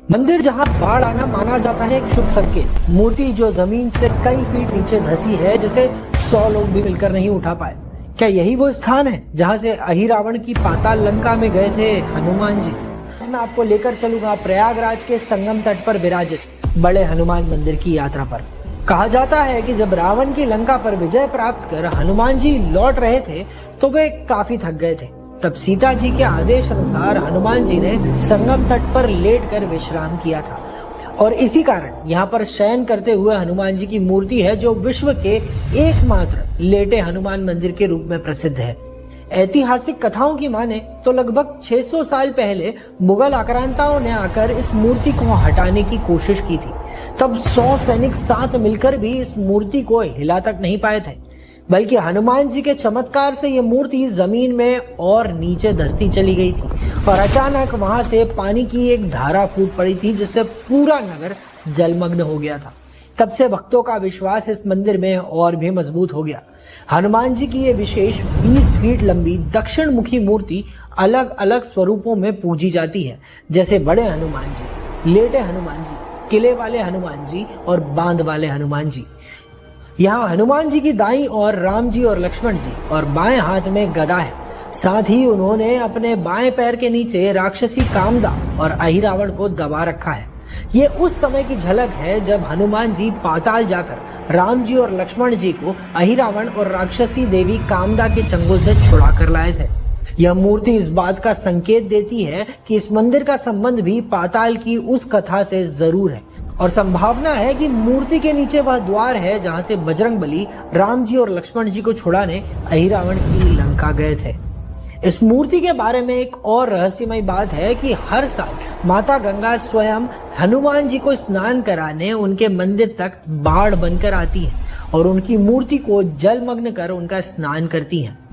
मंदिर जहां बाढ़ आना माना जाता है एक शुभ संकेत। मूर्ति जो जमीन से कई फीट नीचे धसी है, जिसे 100 लोग भी मिलकर नहीं उठा पाए। क्या यही वो स्थान है जहां से अहिरावण की पाताल लंका में गए थे हनुमान जी? आज मैं आपको लेकर चलूंगा प्रयागराज के संगम तट पर विराजित बड़े हनुमान मंदिर की यात्रा पर। कहा जाता है कि जब रावण की लंका पर विजय प्राप्त कर हनुमान जी लौट रहे थे तो वे काफी थक गए थे। तब सीता जी के आदेश अनुसार हनुमान जी ने संगम तट पर लेटकर विश्राम किया था और इसी कारण यहाँ पर शयन करते हुए हनुमान जी की मूर्ति है, जो विश्व के एकमात्र लेटे हनुमान मंदिर के रूप में प्रसिद्ध है। ऐतिहासिक कथाओं की माने तो लगभग 600 साल पहले मुगल आक्रांताओं ने आकर इस मूर्ति को हटाने की कोशिश की थी। तब 100 सैनिक साथ मिलकर भी इस मूर्ति को हिला तक नहीं पाए थे, बल्कि हनुमान जी के चमत्कार से ये मूर्ति जमीन में और नीचे धंसती चली गई थी और अचानक वहां से पानी की एक धारा फूट पड़ी थी, जिससे पूरा नगर जलमग्न हो गया था। तब से भक्तों का विश्वास इस मंदिर में और भी मजबूत हो गया। हनुमान जी की ये विशेष 20 फीट लंबी दक्षिण मुखी मूर्ति अलग अलग स्वरूपों में पूजी जाती है, जैसे बड़े हनुमान जी, लेटे हनुमान जी, किले वाले हनुमान जी और बांध वाले हनुमान जी। यहाँ हनुमान जी की दाईं और राम जी और लक्ष्मण जी और बाएं हाथ में गदा है। साथ ही उन्होंने अपने बाएं पैर के नीचे राक्षसी कामदा और अहिरावण को दबा रखा है। ये उस समय की झलक है जब हनुमान जी पाताल जाकर राम जी और लक्ष्मण जी को अहिरावण और राक्षसी देवी कामदा के चंगुल से छुड़ा कर लाए थे। यह मूर्ति इस बात का संकेत देती है कि इस मंदिर का संबंध भी पाताल की उस कथा से जरूर है और संभावना है कि मूर्ति के नीचे वह द्वार है जहां से बजरंगबली राम जी और लक्ष्मण जी को छुड़ाने अहिरावण की लंका गए थे। इस मूर्ति के बारे में एक और रहस्यमय बात है कि हर साल माता गंगा स्वयं हनुमान जी को स्नान कराने उनके मंदिर तक बाढ़ बनकर आती है और उनकी मूर्ति को जलमग्न कर उनका स्नान करती हैं।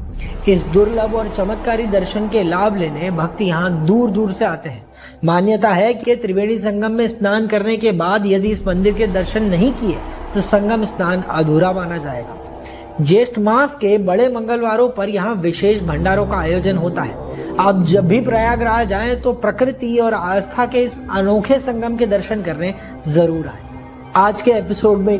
इस दुर्लभ और चमत्कारी दर्शन के लाभ लेने भक्त यहाँ दूर दूर से आते हैं। मान्यता है कि त्रिवेणी संगम में स्नान करने के बाद यदि इस मंदिर के दर्शन नहीं किए तो संगम स्नान अधूरा माना जाएगा। ज्येष्ठ मास के बड़े मंगलवारों पर यहाँ विशेष भंडारों का आयोजन होता है। आप जब भी प्रयागराज आएं तो प्रकृति और आस्था के इस अनोखे संगम के दर्शन करने जरूर आए। आज के एपिसोड में